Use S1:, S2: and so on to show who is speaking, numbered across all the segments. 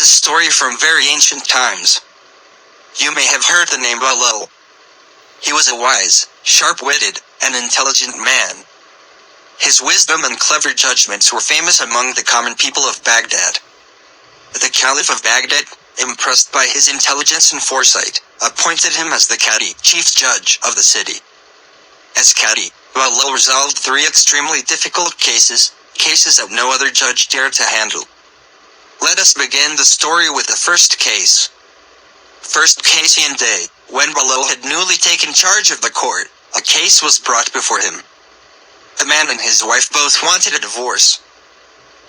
S1: a story from very ancient times. You may have heard the name Balal. He was a wise, sharp-witted, and intelligent man. His wisdom and clever judgments were famous among the common people of Baghdad. The Caliph of Baghdad, impressed by his intelligence and foresight, appointed him as the Qadi, chief judge of the city. As Qadi, Balal resolved 3 extremely difficult cases that no other judge dared to handle. Let us begin the story with the first case. First case in day, when Balal had newly taken charge of the court, a case was brought before him. The man and his wife both wanted a divorce.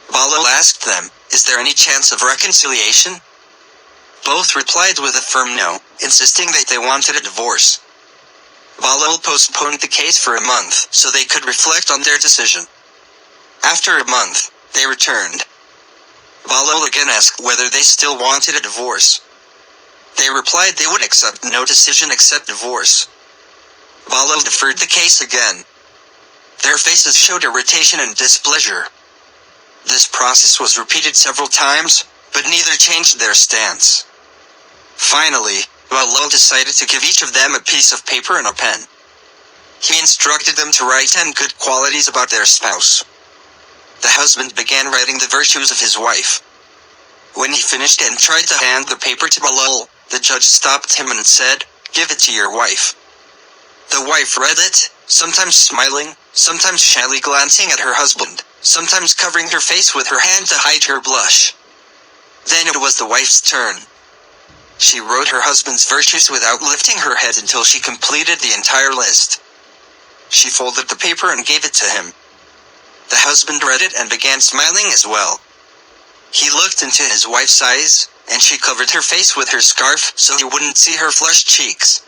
S1: Balal asked them, "Is there any chance of reconciliation?" Both replied with a firm no, insisting that they wanted a divorce. Balal postponed the case for a month so they could reflect on their decision. After a month, they returned. Balal again asked whether they still wanted a divorce. They replied they would accept no decision except divorce. Balal deferred the case again. Their faces showed irritation and displeasure. This process was repeated several times, but neither changed their stance. Finally, Balal decided to give each of them a piece of paper and a pen. He instructed them to write 10 good qualities about their spouse. The husband began writing the virtues of his wife. When he finished and tried to hand the paper to Balal, the judge stopped him and said, "Give it to your wife." The wife read it, sometimes smiling, sometimes shyly glancing at her husband, sometimes covering her face with her hand to hide her blush. Then it was the wife's turn. She wrote her husband's virtues without lifting her head until she completed the entire list. She folded the paper and gave it to him. The husband read it and began smiling as well. He looked into his wife's eyes, and she covered her face with her scarf so he wouldn't see her flushed cheeks.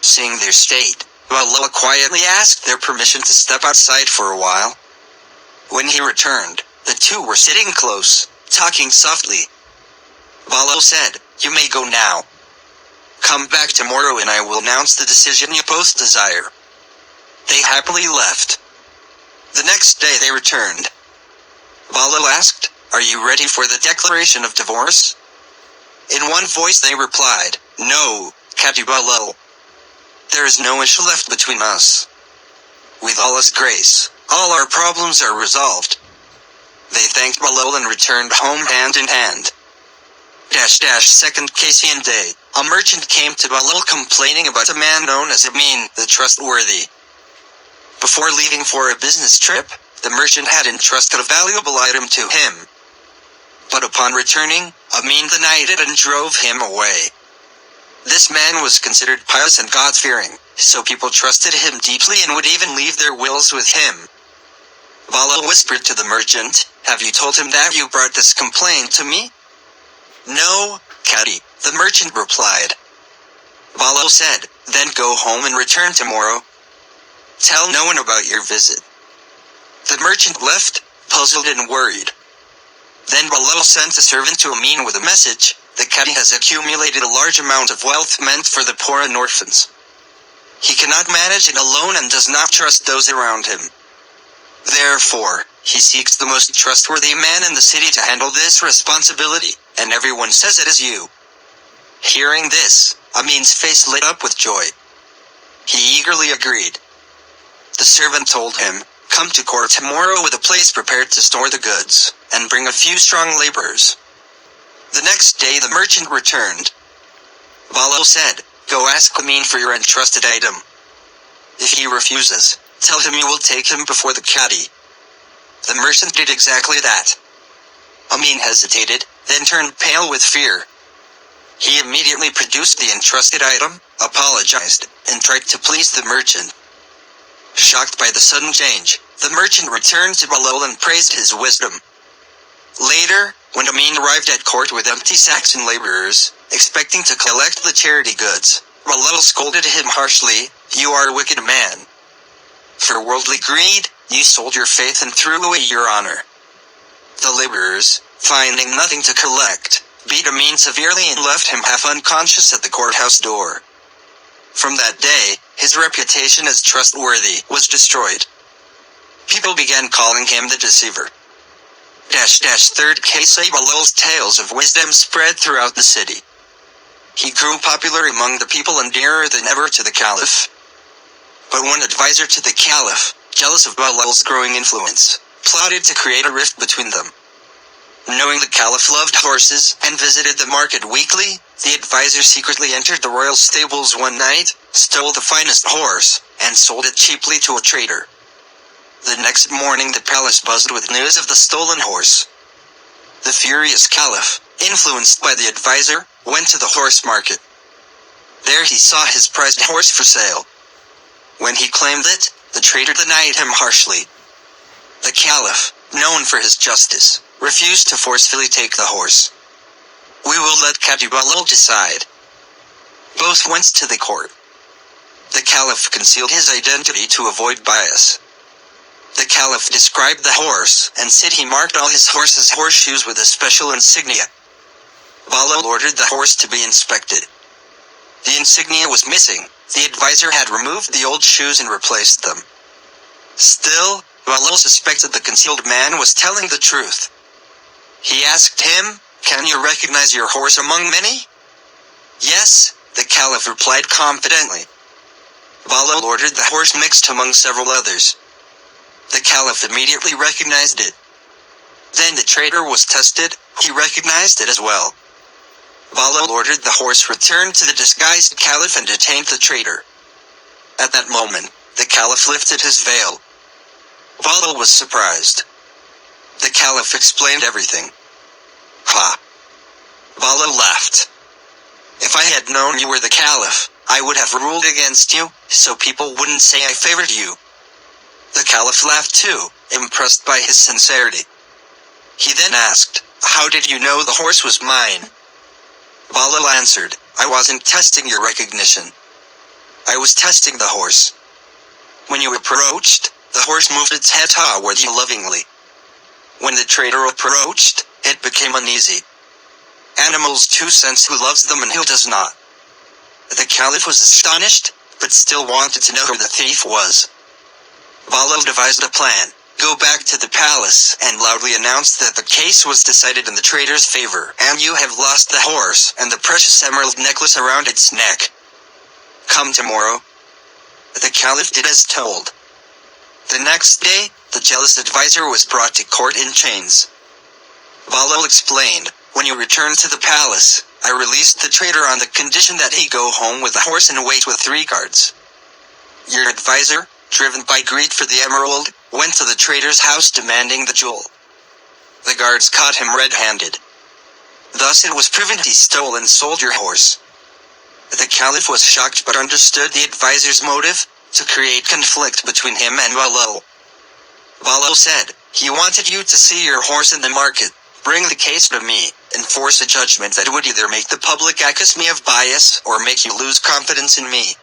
S1: Seeing their state, Balal quietly asked their permission to step outside for a while. When he returned, the two were sitting close, talking softly. Balal said, "You may go now. Come back tomorrow and I will announce the decision you both desire." They happily left. The next day they returned. Balal asked, "Are you ready for the declaration of divorce?" In one voice they replied, "No, Qadi Balal. There is no issue left between us. With Allah's grace, all our problems are resolved." They thanked Balal and returned home hand in hand. Second case in day, a merchant came to Balal complaining about a man known as Amin, the trustworthy. Before leaving for a business trip, the merchant had entrusted a valuable item to him. But upon returning, Amin denied it and drove him away. This man was considered pious and God-fearing, so people trusted him deeply and would even leave their wills with him. Balal whispered to the merchant, "Have you told him that you brought this complaint to me?" "No, Qadi," the merchant replied. Balal said, "Then go home and return tomorrow. Tell no one about your visit." The merchant left, puzzled and worried. Then Balal sent a servant to Amin with a message, "The Qadi has accumulated a large amount of wealth meant for the poor and orphans. He cannot manage it alone and does not trust those around him. Therefore, he seeks the most trustworthy man in the city to handle this responsibility, and everyone says it is you." Hearing this, Amin's face lit up with joy. He eagerly agreed. The servant told him, "Come to court tomorrow with a place prepared to store the goods, and bring a few strong laborers." The next day the merchant returned. Balal said, "Go ask Amin for your entrusted item. If he refuses, tell him you will take him before the Qadi." The merchant did exactly that. Amin hesitated, then turned pale with fear. He immediately produced the entrusted item, apologized, and tried to please the merchant. Shocked by the sudden change, the merchant returned to Balal and praised his wisdom. Later, when Amin arrived at court with empty sacks and laborers, expecting to collect the charity goods, Balal scolded him harshly, "You are a wicked man. For worldly greed, you sold your faith and threw away your honor." The laborers, finding nothing to collect, beat Amin severely and left him half unconscious at the courthouse door. From that day, his reputation as trustworthy was destroyed. People began calling him the deceiver. Third case, Balal's tales of wisdom spread throughout the city. He grew popular among the people and dearer than ever to the Caliph. But one advisor to the Caliph, jealous of Balal's growing influence, plotted to create a rift between them. Knowing the Caliph loved horses and visited the market weekly, the advisor secretly entered the royal stables one night, stole the finest horse, and sold it cheaply to a trader. The next morning the palace buzzed with news of the stolen horse. The furious Caliph, influenced by the advisor, went to the horse market. There he saw his prized horse for sale. When he claimed it, the trader denied him harshly. The Caliph, known for his justice, refused to forcefully take the horse. "We will let Qadi Balal decide." Both went to the court. The Caliph concealed his identity to avoid bias. The Caliph described the horse and said he marked all his horse's horseshoes with a special insignia. Balal ordered the horse to be inspected. The insignia was missing. The advisor had removed the old shoes and replaced them. Still, Balal suspected the concealed man was telling the truth. He asked him, "Can you recognize your horse among many?" "Yes," the Caliph replied confidently. Balal ordered the horse mixed among several others. The Caliph immediately recognized it. Then the trader was tested, he recognized it as well. Balal ordered the horse returned to the disguised Caliph and detained the trader. At that moment, the Caliph lifted his veil. Balal was surprised. The Caliph explained everything. "Ha!" Balal laughed. "If I had known you were the Caliph, I would have ruled against you, so people wouldn't say I favored you." The Caliph laughed too, impressed by his sincerity. He then asked, "How did you know the horse was mine?" Balal answered, "I wasn't testing your recognition. I was testing the horse. When you approached, the horse moved its head toward you lovingly. When the trader approached, it became uneasy. Animals too sense who loves them and who does not." The Caliph was astonished, but still wanted to know who the thief was. Balal devised a plan, go back to the palace and loudly announce that the case was decided in the trader's favor and you have lost the horse and the precious emerald necklace around its neck. Come tomorrow. The Caliph did as told. The next day, the jealous advisor was brought to court in chains. Balal explained, "When you return to the palace, I released the trader on the condition that he go home with the horse and wait with 3 guards. Your advisor, driven by greed for the emerald, went to the trader's house demanding the jewel. The guards caught him red-handed. Thus it was proven he stole and sold your horse." The Caliph was shocked but understood the advisor's motive, to create conflict between him and Balal. Balal said, "He wanted you to see your horse in the market, bring the case to me, and force a judgment that would either make the public accuse me of bias or make you lose confidence in me."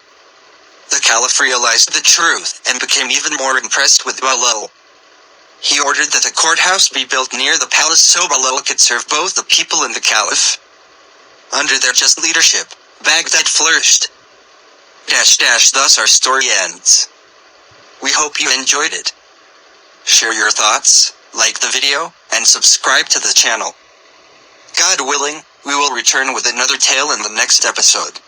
S1: The Caliph realized the truth and became even more impressed with Balal. He ordered that a courthouse be built near the palace so Balal could serve both the people and the Caliph. Under their just leadership, Baghdad flourished. Thus our story ends. We hope you enjoyed it. Share your thoughts, like the video, and subscribe to the channel. God willing, we will return with another tale in the next episode.